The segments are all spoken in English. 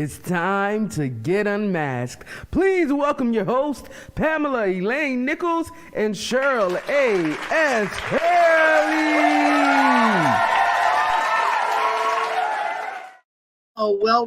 It's time to get unmasked. Please welcome your host, Pamela Elaine Nichols and Cheryl A.S. Haley. Oh, well.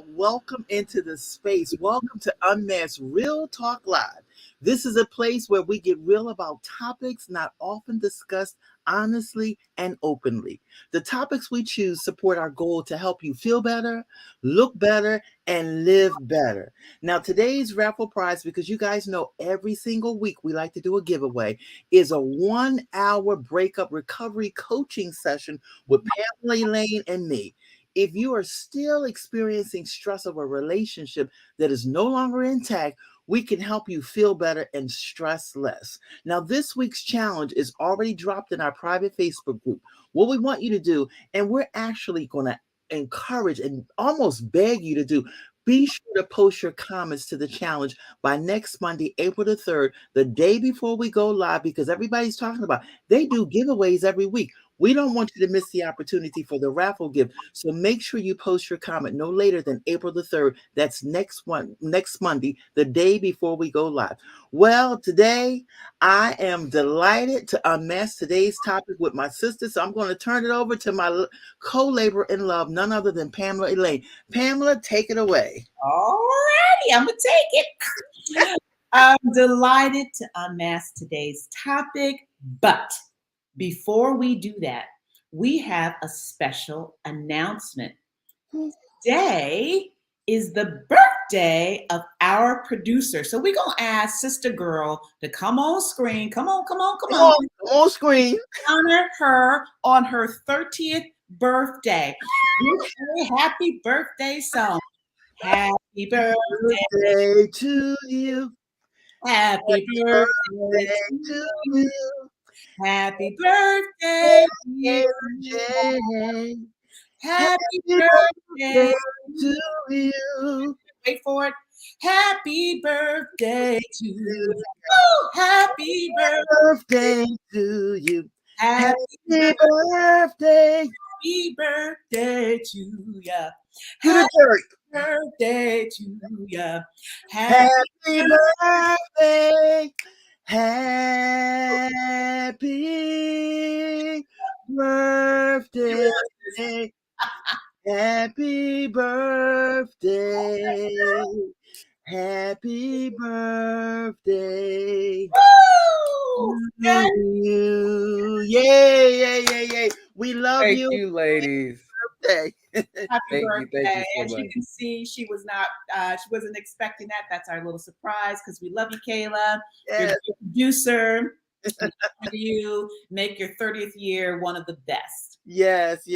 Welcome into the space. Welcome to Unmasked Real Talk Live. This is a place where we get real about topics not often discussed honestly and openly. The topics we choose support our goal to help you feel better, look better, and live better. Now, today's raffle prize, because you guys know every single week we like to do a giveaway, is a 1 hour breakup recovery coaching session with Pamela Elaine and me. If you are still experiencing stress of a relationship that is no longer intact, we can help you feel better and stress less. Now, this week's challenge is already dropped in our private Facebook group. What we want you to do, and we're actually going to encourage and almost beg you to do, be sure to post your comments to the challenge by next Monday, April the 3rd, the day before we go live, because everybody's talking about they do giveaways every week. We don't want you to miss the opportunity for the raffle gift. So make sure you post your comment no later than April the 3rd. That's next Monday, the day before we go live. Well, today I am delighted to unmask today's topic with my sister. So I'm going to turn it over to my co-laborer in love, none other than Pamela Elaine. Pamela, take it away. All righty, I'm going to take it. I'm delighted to unmask today's topic, but before we do that, we have a special announcement. Today is the birthday of our producer. So we're going to ask Sister Girl to come on screen. Come on. On screen. Honor her on her 30th birthday. Wish her a happy birthday song. Happy birthday to you. Happy birthday to you. Happy birthday, dear Jay. Happy birthday to you. Wait for it. Happy birthday to you. Oh, happy birthday to you. Happy birthday. Happy birthday to you. Happy birthday to you. Happy birthday. Happy birthday. Happy birthday. Happy birthday. Woo! To you. Yay. We love you. Thank you, ladies. Happy Thank birthday. you so As much. you can see, she wasn't expecting that. That's our little surprise because we love you, Kayla. Yes. You're the producer. You make your 30th year one of the best. Yes.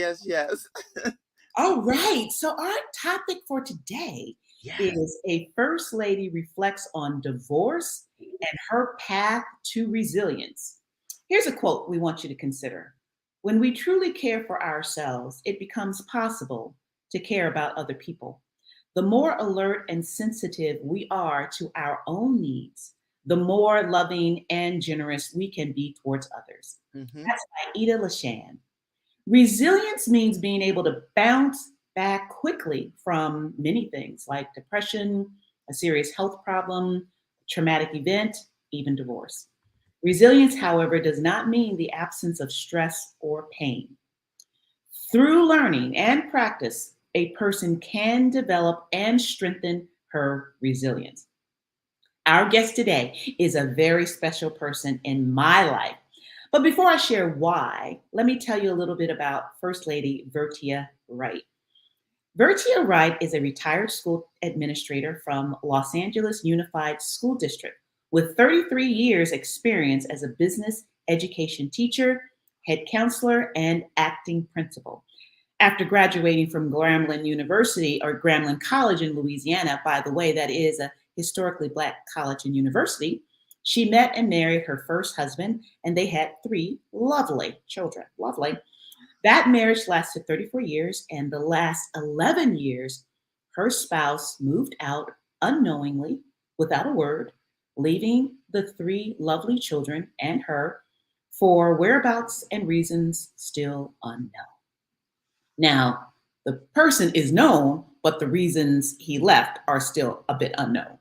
All right. So our topic for today is a first lady reflects on divorce and her path to resilience. Here's a quote we want you to consider. When we truly care for ourselves, it becomes possible to care about other people. The more alert and sensitive we are to our own needs, the more loving and generous we can be towards others. Mm-hmm. That's by Ida Lashan. Resilience means being able to bounce back quickly from many things like depression, a serious health problem, traumatic event, even divorce. Resilience, however, does not mean the absence of stress or pain. Through learning and practice, a person can develop and strengthen her resilience. Our guest today is a very special person in my life. But before I share why, let me tell you a little bit about First Lady Vertia Wright. Vertia Wright is a retired school administrator from Los Angeles Unified School District with 33 years experience as a business education teacher, head counselor, and acting principal. After graduating from Grambling College in Louisiana, by the way, that is a historically Black college and university, she met and married her first husband, and they had 3 lovely children. Lovely. That marriage lasted 34 years, and the last 11 years, her spouse moved out unknowingly, without a word, leaving the 3 lovely children and her for whereabouts and reasons still unknown. Now, the person is known, but the reasons he left are still a bit unknown.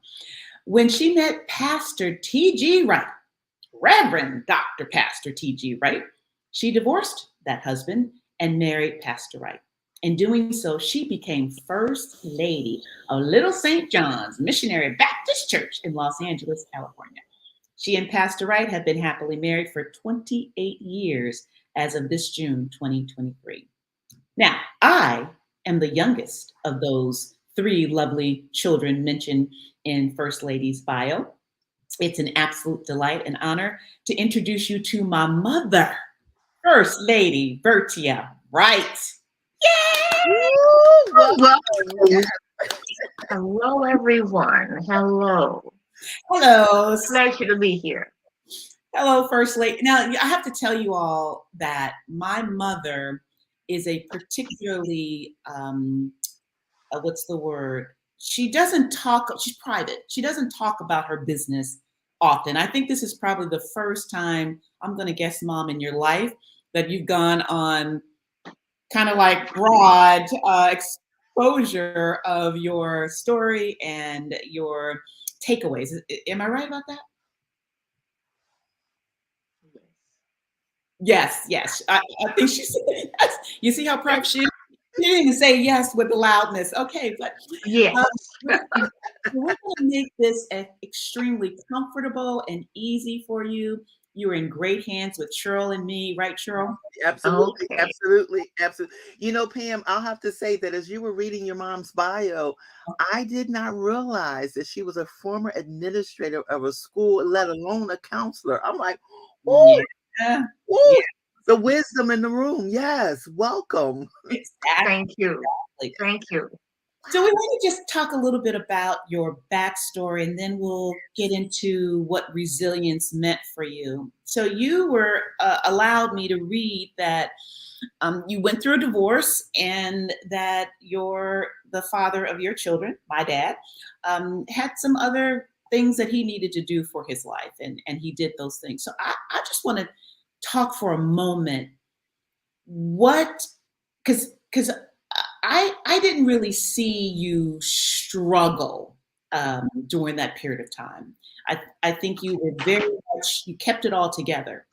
When she met Pastor T.G. Wright, Reverend Dr. Pastor T.G. Wright, she divorced that husband and married Pastor Wright. In doing so, she became First Lady of Little St. John's Missionary Baptist Church in Los Angeles, California. She and Pastor Wright have been happily married for 28 years as of this June 2023. Now, I am the youngest of those three lovely children mentioned in First Lady's bio. It's an absolute delight and honor to introduce you to my mother, First Lady Bertia Wright. Yay! Welcome. Hello, everyone. Hello. Hello. Pleasure to be here. Hello, First Lady. Now, I have to tell you all that my mother is a particularly, what's the word? She doesn't talk, she's private. She doesn't talk about her business often. I think this is probably the first time, I'm going to guess, Mom, in your life that you've gone on kind of like broad exposure of your story and your takeaways. Am I right about that? Yes. I think she said yes. You see how proud she is? She didn't even say yes with the loudness. Okay, but Yes. we're going to make this extremely comfortable and easy for you. You're in great hands with Cheryl and me, right, Cheryl? Absolutely, Okay. absolutely. You know, Pam, I'll have to say that as you were reading your mom's bio, I did not realize that she was a former administrator of a school, let alone a counselor. I'm like, oh, Yeah. the wisdom in the room. Yes, welcome. Exactly. Thank you. Thank you. So we want to just talk a little bit about your backstory, and then we'll get into what resilience meant for you. So you were allowed me to read that you went through a divorce, and that the father of your children, my dad, had some other things that he needed to do for his life, and he did those things. So I just want to talk for a moment. Because I didn't really see you struggle during that period of time. I think you were you kept it all together.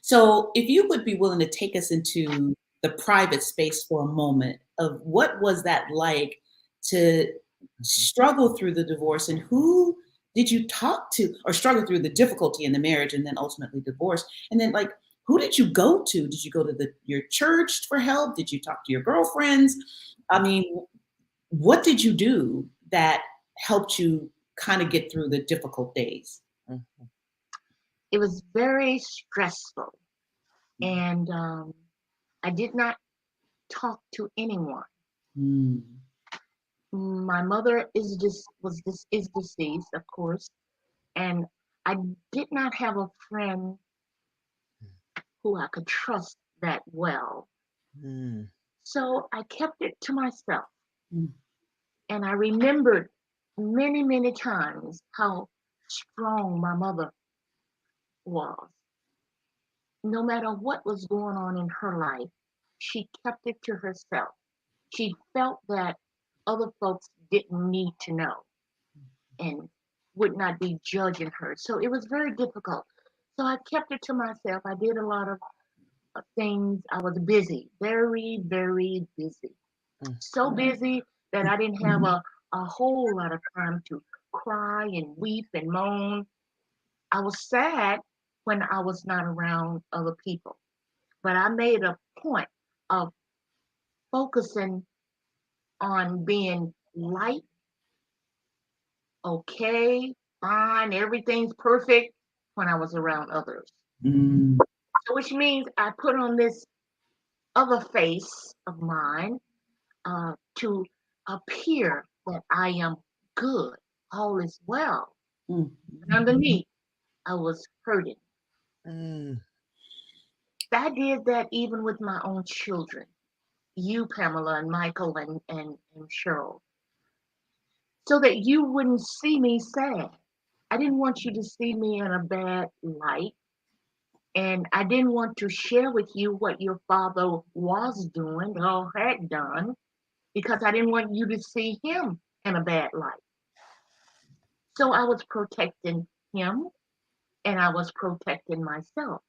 So if you would be willing to take us into the private space for a moment of what was that like to struggle through the divorce, and who did you talk to, or struggle through the difficulty in the marriage and then ultimately divorce? And then, like, who did you go to? Did you go to your church for help? Did you talk to your girlfriends? I mean, what did you do that helped you kind of get through the difficult days? It was very stressful, and I did not talk to anyone. Mm. My mother is deceased, of course, and I did not have a friend who I could trust that well. Mm. So I kept it to myself. Mm. And I remembered many, many times how strong my mother was. No matter what was going on in her life, she kept it to herself. She felt that other folks didn't need to know and would not be judging her. So it was very difficult. So I kept it to myself. I did a lot of things. I was busy, very, very busy. So busy that I didn't have a whole lot of time to cry and weep and moan. I was sad when I was not around other people, but I made a point of focusing on being light, okay, fine, everything's perfect when I was around others. Mm. So which means I put on this other face of mine to appear that I am good, all is well. Mm. And underneath, I was hurting. Mm. I did that even with my own children, you, Pamela, and Michael, and Cheryl, so that you wouldn't see me sad. I didn't want you to see me in a bad light. And I didn't want to share with you what your father was doing or had done, because I didn't want you to see him in a bad light. So I was protecting him and I was protecting myself.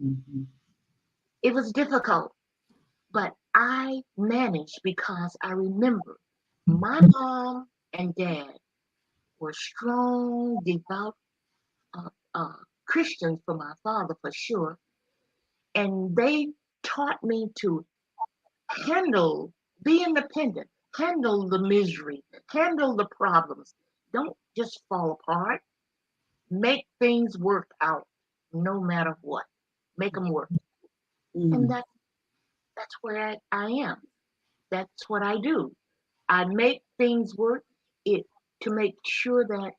Mhm. It was difficult, but I managed because I remember my mom and dad were strong, devout uh, Christians for my father, for sure. And they taught me to handle, be independent, handle the misery, handle the problems. Don't just fall apart. Make things work out no matter what. Make them work. And Mm. that's where I am. That's what I do. I make things work it to make sure that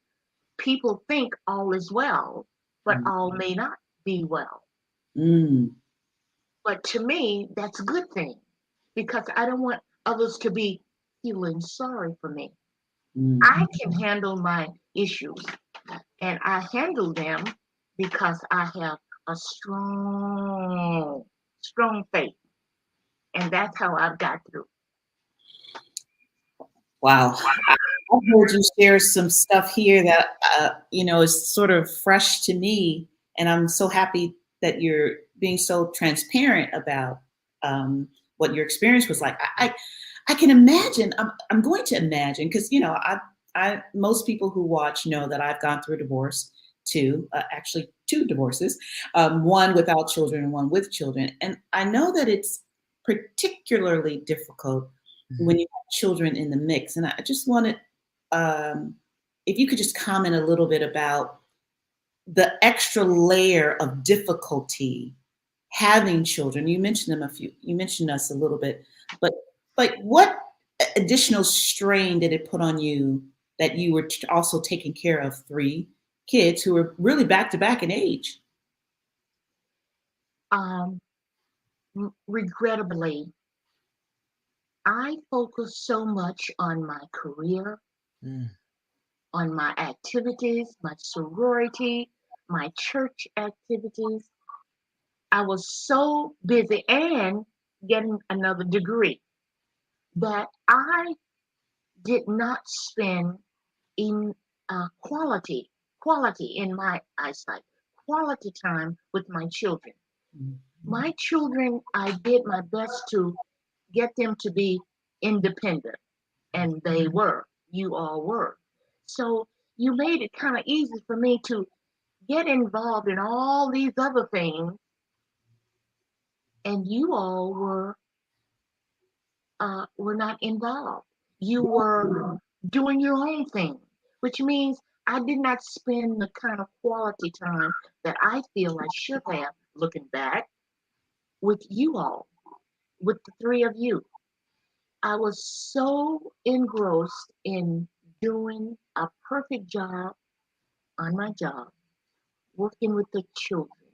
people think all is well, but Mm. all may not be well. Mm. But to me, that's a good thing because I don't want others to be feeling sorry for me. Mm. I can handle my issues and I handle them because I have a strong faith. And that's how I've got through. Wow. I've heard you share some stuff here that is sort of fresh to me, and I'm so happy that you're being so transparent about what your experience was like. I can imagine. I'm going to imagine because I most people who watch know that I've gone through a divorce too, actually two divorces, one without children and one with children, and I know that it's particularly difficult when you have children in the mix. And I just wanted, if you could just comment a little bit about the extra layer of difficulty having children. You mentioned you mentioned us a little bit, but like what additional strain did it put on you that you were also taking care of three kids who were really back to back in age? Um, Regrettably, I focus so much on my career, Mm. on my activities, my sorority, my church activities. I was so busy and getting another degree that I did not spend in quality in my eyesight, quality time with my children. My children, I did my best to get them to be independent, and they were. You all were. So you made it kind of easy for me to get involved in all these other things, and you all were not involved. You were doing your own thing, which means I did not spend the kind of quality time that I feel I should have, looking back, with you all, with the three of you. I was so engrossed in doing a perfect job on my job, working with the children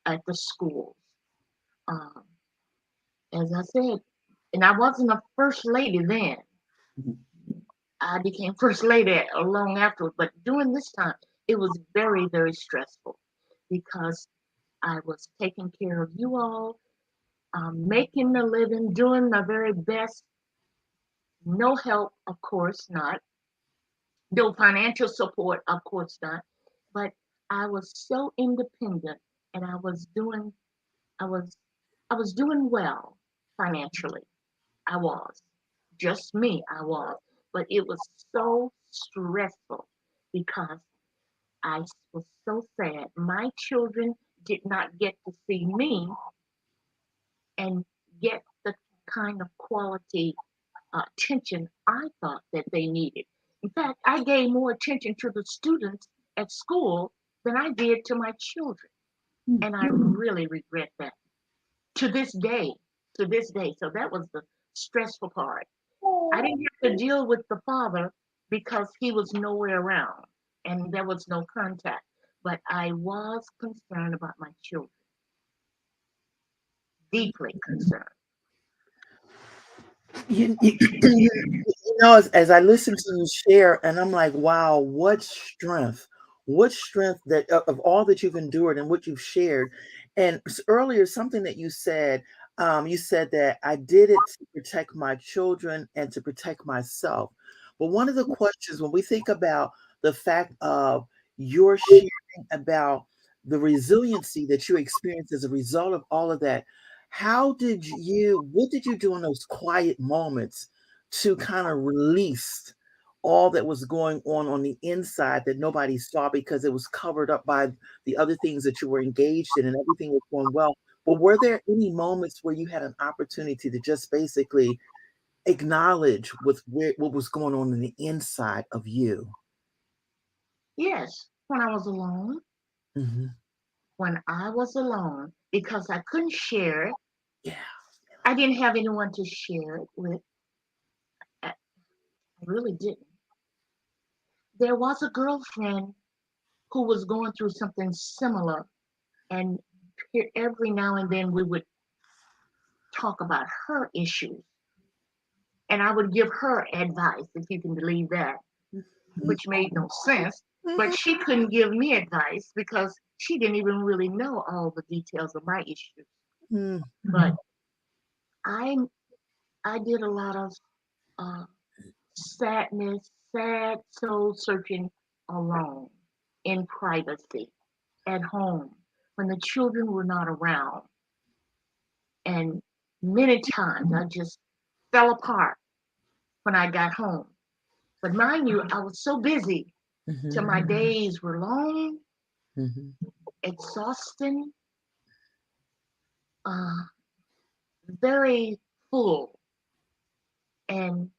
at the schools. Um, as I said, and I wasn't a first lady then. Mhm. I became first lady long afterward. But during this time, it was very, very stressful because I was taking care of you all, making a living, doing the very best. No help, of course not. No financial support, of course not. But I was so independent, and I was, I was doing well financially. I was. Just me, I was. But it was so stressful because I was so sad. My children did not get to see me and get the kind of quality attention I thought that they needed. In fact, I gave more attention to the students at school than I did to my children. And I really regret that to this day, to this day. So that was the stressful part. I didn't have to deal with the father because he was nowhere around and there was no contact. But I was concerned about my children, deeply concerned. As I listen to you share, and I'm like, wow, what strength that of all that you've endured and what you've shared. And earlier, something that you said, You said that I did it to protect my children and to protect myself. But one of the questions when we think about the fact of your sharing about the resiliency that you experienced as a result of all of that, what did you do in those quiet moments to kind of release all that was going on the inside that nobody saw because it was covered up by the other things that you were engaged in and everything was going well? But were there any moments where you had an opportunity to just basically acknowledge what was going on in the inside of you? Yes, when I was alone, Hmm. when I was alone, because I couldn't share it. Yeah. I didn't have anyone to share it with. I really didn't. There was a girlfriend who was going through something similar, and every now and then we would talk about her issues, and I would give her advice, if you can believe that, which made no sense. But she couldn't give me advice because she didn't even really know all the details of my issues. Mm-hmm. But I I did a lot of uh, sadness, sad soul searching alone, in privacy, at home, when the children were not around. And many times I just fell apart when I got home. But mind you, I was so busy till my days were long, Hmm. exhausting, uh, very full. And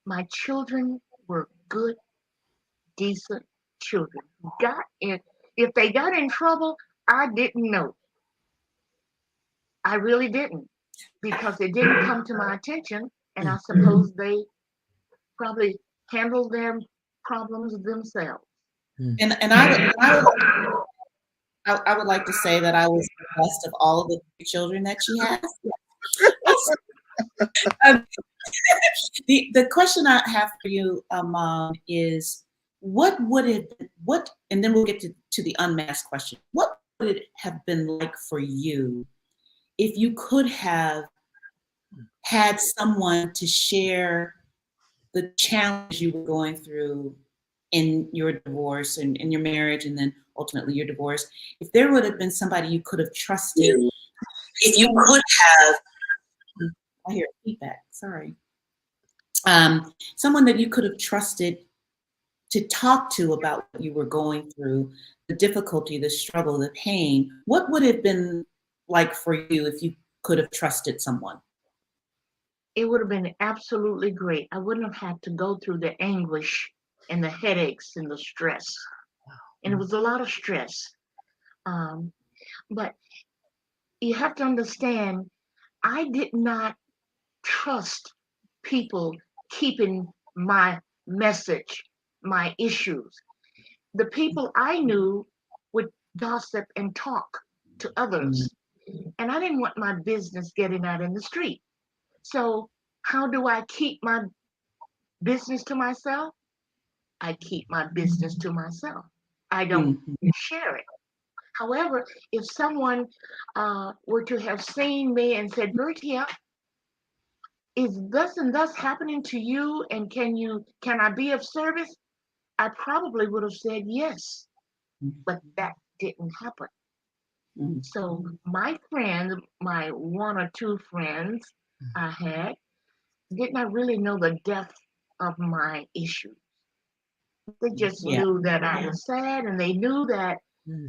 my children were good, decent children. Got in, if they got in trouble, I didn't know. I really didn't because it didn't come to my attention, and I suppose they probably handled their problems themselves. And I would like to say that I was the best of all of the children that she has. Um, the question I have for you, Mom, is what would it what and then we'll get to the unmasked question. What would it have been like for you if you could have had someone to share the challenge you were going through in your divorce and in your marriage and then ultimately your divorce? If there would have been somebody you could have trusted, if you could have, I hear feedback, sorry. Someone that you could have trusted to talk to about what you were going through, the difficulty, the struggle, the pain, what would it have been like for you if you could have trusted someone? It would have been absolutely great. I wouldn't have had to go through the anguish and the headaches and the stress. And it was a lot of stress. Um, but you have to understand, I did not trust people keeping my message, my issues. The people I knew would gossip and talk to Mm, others. And I didn't want my business getting out in the street. So, how do I keep my business to myself? I keep my business to myself. I don't mm, share it. However, if someone were to have seen me and said, Bertia, is thus and thus happening to you? And can I be of service? I probably would have said yes, but that didn't happen. mm, So my friends, my one or two friends I had, did not really know the depth of my issue. They just yeah. knew that I was sad, and they knew that Mm.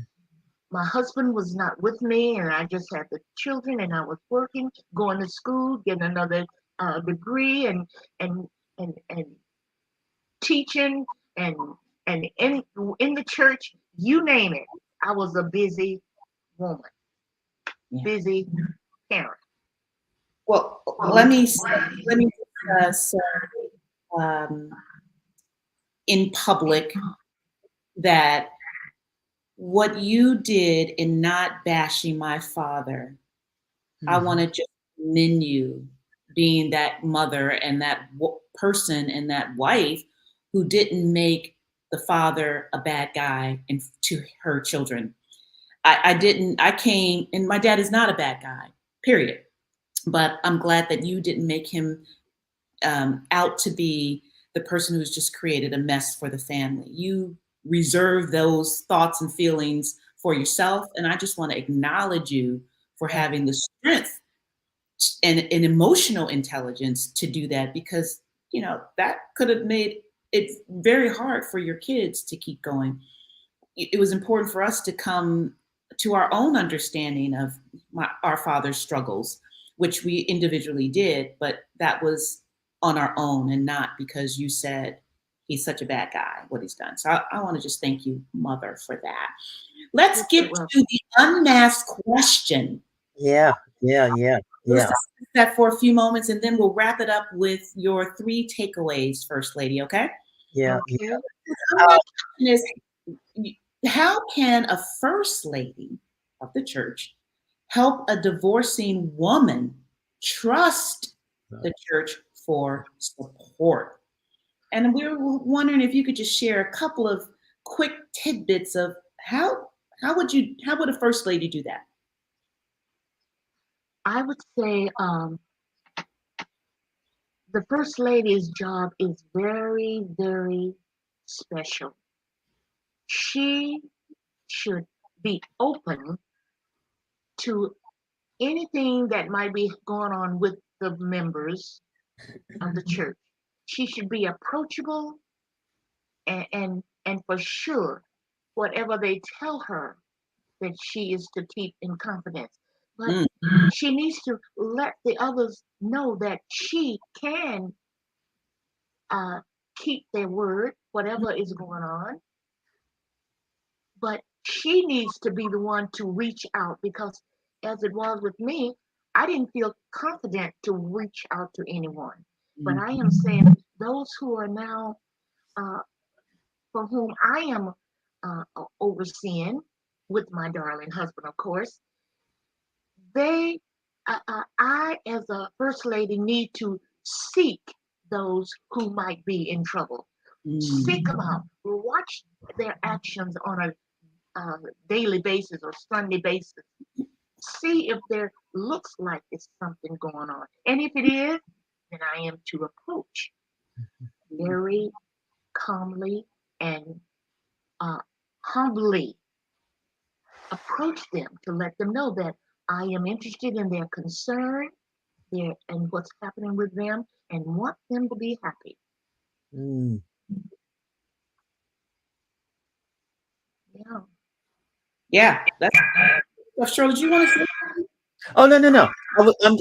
my husband was not with me, and I just had the children, and I was working, going to school, getting another degree, and and teaching, and and in the church, you name it. I was a busy woman, Yeah. busy parent. Well, let me say um, in public that what you did in not bashing my father, I want to just commend you being that mother and that person and that wife who didn't make the father a bad guy and to her children. I didn't, I came, and my dad is not a bad guy, period. But I'm glad that you didn't make him out to be the person who's just created a mess for the family. You reserve those thoughts and feelings for yourself. And I just want to acknowledge you for having the strength and emotional intelligence to do that, because, that could have made it very hard for your kids to keep going. It was important for us to come to our own understanding of our father's struggles, which we individually did, but that was on our own and not because you said he's such a bad guy, what he's done. So I want to just thank you, Mother, for that. Let's get to the unmasked question. Yeah, yeah, yeah, Let's yeah. discuss that for a few moments, and then we'll wrap it up with your 3 takeaways, First Lady, okay? Yeah, Okay. yeah. The unmasked question is, how can a First Lady of the church help a divorcing woman trust the church for support? And we were wondering if you could just share a couple of quick tidbits of how would a First Lady do that? I would say the First Lady's job is very, very special. She should be open to anything that might be going on with the members of the church. She should be approachable, and for sure, whatever they tell her, that she is to keep in confidence. But Mm. she needs to let the others know that she can uh, keep their word, whatever is going on. But she needs to be the one to reach out, because as it was with me, I didn't feel confident to reach out to anyone. But I am saying those who are now, uh, for whom I am overseeing with my darling husband, of course, they, I as a first lady need to seek those who might be in trouble. Seek them out. Watch their actions on a daily basis or Sunday basis. See if there looks like it's something going on. And if it is, then I am to approach very calmly and uh, humbly approach them to let them know that I am interested in their concern, and what's happening with them, and want them to be happy. Mm. Yeah. Yeah, that's Cheryl, did you want to say? Oh, no, no, no.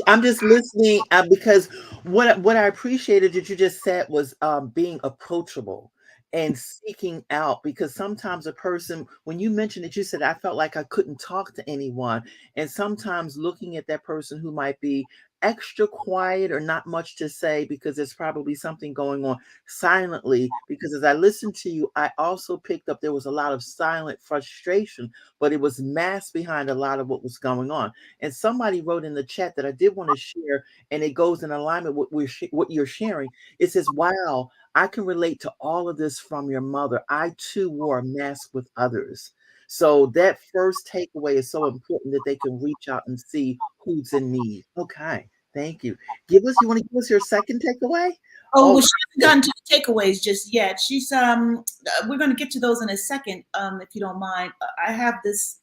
I'm just listening because what I appreciated that you just said was being approachable and seeking out, because sometimes a person, when you mentioned it, you said I felt like I couldn't talk to anyone, and sometimes looking at that person who might be extra quiet or not much to say because there's probably something going on silently, because as I listened to you, I also picked up there was a lot of silent frustration, but it was masked behind a lot of what was going on. And somebody wrote in the chat that I did want to share, and it goes in alignment with what you're sharing. It says, "Wow, I can relate to all of this from your mother. I too wore a mask with others." So that first takeaway is so important, that they can reach out and see who's in need. Okay, thank you. You want to give us your second takeaway? Oh, Oh, well, she hasn't gotten to the takeaways just yet. She's we're going to get to those in a second, if you don't mind. I have this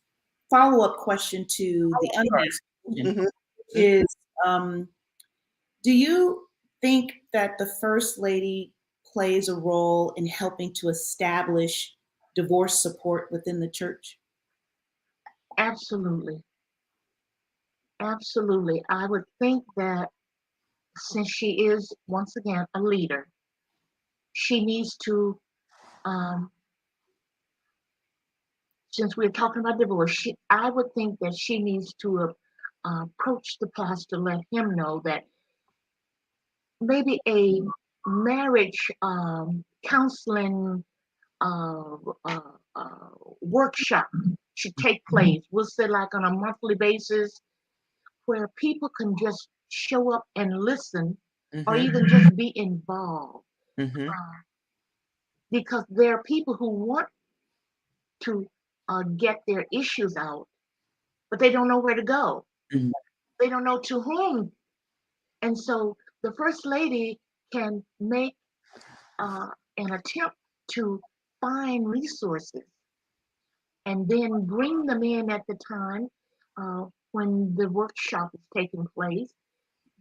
follow-up question to the unmasked question, mhm. which is, do you think that the First Lady plays a role in helping to establish divorce support within the church? Absolutely. Absolutely. I would think that since she is, once again, a leader, she needs to, um, since we're talking about divorce, I would think that she needs to approach the pastor, let him know that maybe a marriage counseling uh, uh, uh, workshop should take place. We'll say like on a monthly basis, where people can just show up and listen, or Mhm. even just be involved. Mhm. Uh, because there are people who want to get their issues out, but they don't know where to go. Mhm. They don't know to whom And so the First Lady can make an attempt to find resources and then bring them in at the time when the workshop is taking place.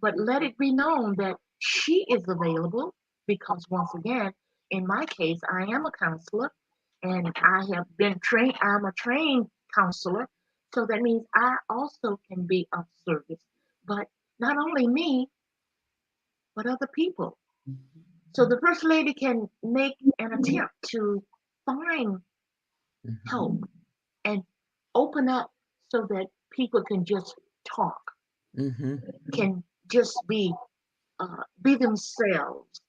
But let it be known that she is available because, once again, in my case, I am a counselor and I have been trained, I'm a trained counselor. So that means I also can be of service. But not only me, but other people. So the First Lady can make an attempt to find help and open up so that people can just talk, can just be themselves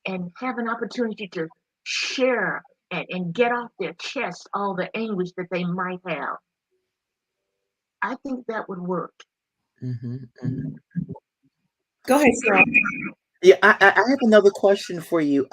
and have an opportunity to share and get off their chest all the anguish that they might have. I think that would work. Go ahead, Cheryl. Yeah, I have another question for you.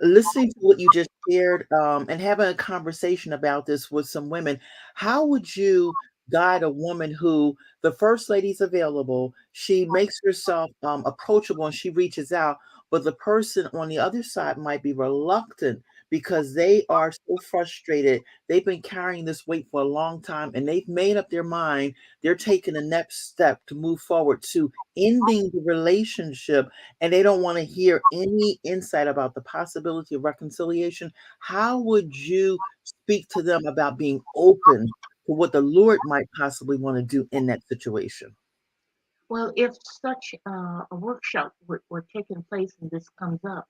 Listening to what you just shared, and having a conversation about this with some women, how would you guide a woman who the first lady's available, she makes herself approachable and she reaches out, but the person on the other side might be reluctant because they are so frustrated. They've been carrying this weight for a long time and they've made up their mind. They're taking the next step to move forward to ending the relationship and they don't want to hear any insight about the possibility of reconciliation. How would you speak to them about being open to what the Lord might possibly want to do in that situation? Well, if such a workshop were taking place and this comes up,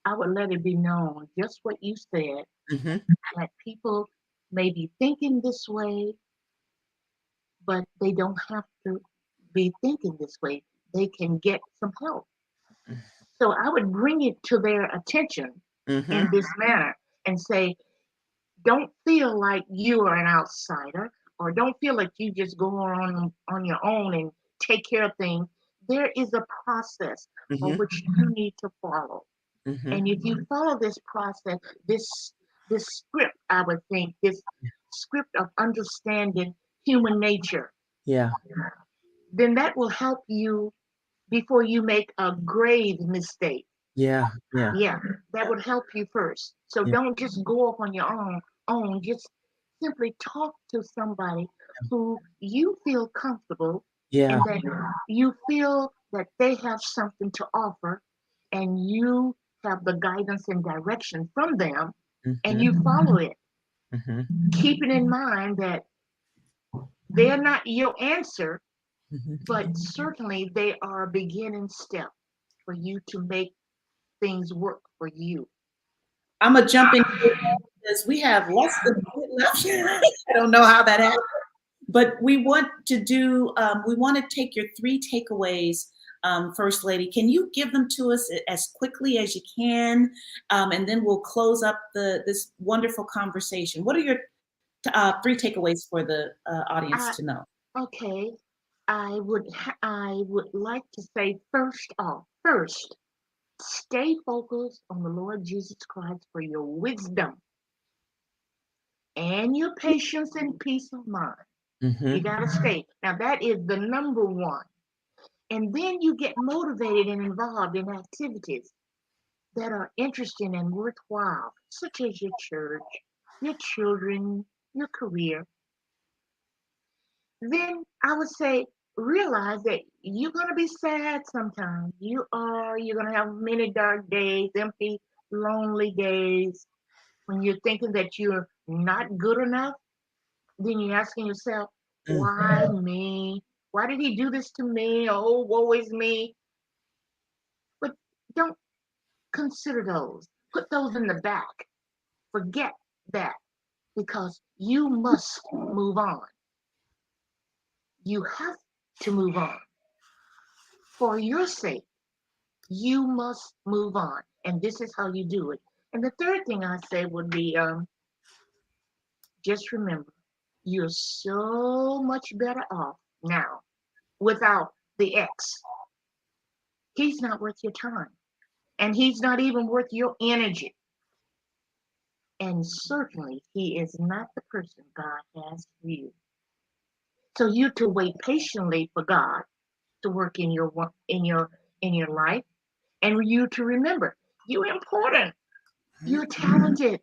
I would let it be known just what you said, Hmm. that people may be thinking this way, but they don't have to be thinking this way. They can get some help. So I would bring it to their attention in Hmm. this manner and say, don't feel like you are an outsider or don't feel like you just go on your own and take care of things. There is a process for Hmm. which you need to follow. Hmm. And if you follow this process, this script, I would think, this script of understanding human nature, Yeah. then that will help you before you make a grave mistake. Yeah. Yeah. Yeah, that would help you first. So Yeah. don't just go off on your own. Just simply talk to somebody who you feel comfortable Yeah. and that you feel that they have something to offer and you have the guidance and direction from them and Hmm. you follow it. Hmm. Keeping in mind that they're not your answer, Hmm. but certainly they are a beginning step for you to make things work for you. I'm gonna jump in here because we have less than a minute left. I don't know how that happened, but we want to do. We want to take your 3 takeaways, First Lady. Can you give them to us as quickly as you can, and then we'll close up this wonderful conversation. What are your 3 takeaways for the audience I, to know? okay, I would like to say first, stay focused on the Lord Jesus Christ for your wisdom and your patience and peace of mind. You Hmm. gotta stay. Now that is the number one. And then you get motivated and involved in activities that are interesting and worthwhile, such as your church, your children, your career. Then I would say realize that you're going to be sad sometimes. You're going to have many dark days, empty, lonely days when you're thinking that you're not good enough. Then you're asking yourself, why me? Why did he do this to me? Oh, woe is me. But don't consider those. Put those in the back. Forget that because you must move on. You have to move on for your sake. You must move on. And this is how you do it. And the third thing I say would be just remember, you're so much better off now without the ex. He's not worth your time. And he's not even worth your energy. And certainly, he is not the person God has for you. So you to wait patiently for God to work in your life, and you to remember you're important, you're talented.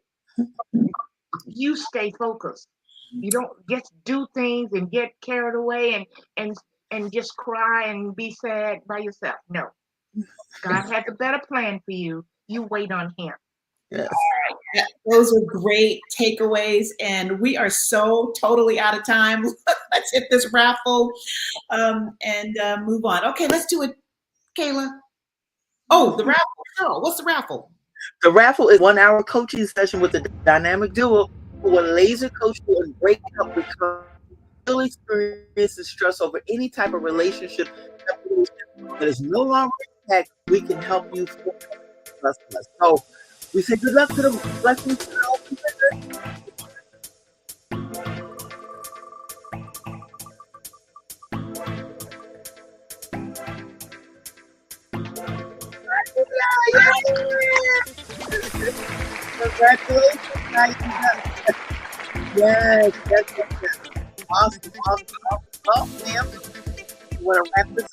You stay focused. You don't just do things and get carried away and just cry and be sad by yourself. No, God has a better plan for you. You wait on Him. Yes. Yeah, those are great takeaways, and we are so totally out of time. Let's hit this raffle and move on. Okay, let's do it, Kayla. Oh, the raffle. Cheryl, what's the raffle? The raffle is 1 hour coaching session with the dynamic duo who will laser coach you and break up recovery, experiences stress over any type of relationship that is no longer intact. We can help you. So we say good luck to the blessings to the open Congratulations. Yes. Awesome. Well, ma'am, you want to wrap this up?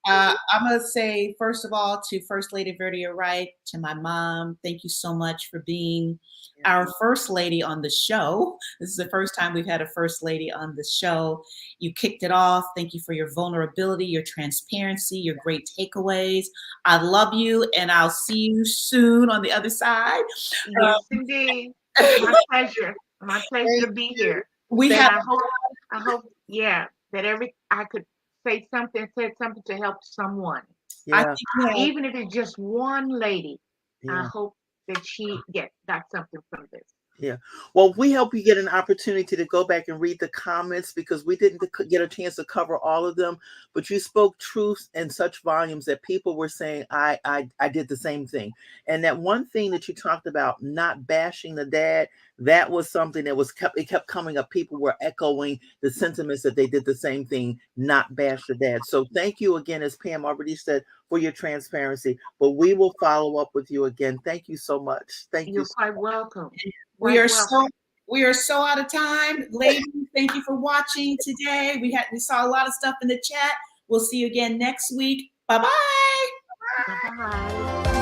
I'm going to say, first of all, to First Lady Verdia Wright, to my mom, thank you so much for being our first lady on the show. This is the first time we've had a first lady on the show. You kicked it off. Thank you for your vulnerability, your transparency, your great takeaways. I love you, and I'll see you soon on the other side. Yes, indeed. My pleasure. My pleasure to be here. I hope, that I could said something to help someone. Yeah. Even if it's just one lady, Yeah. I hope that she got something from this. Yeah. Well, we hope you get an opportunity to go back and read the comments because we didn't get a chance to cover all of them, but you spoke truth in such volumes that people were saying, I did the same thing. And that one thing that you talked about, not bashing the dad, that was something that kept coming up. People were echoing the sentiments that they did the same thing, not bash the dad. So thank you again, as Pam already said, for your transparency, but we will follow up with you again. Thank you so much. You're quite welcome. We are so out of time. Ladies, thank you for watching today. We saw a lot of stuff in the chat. We'll see you again next week. Bye-bye. Bye-bye.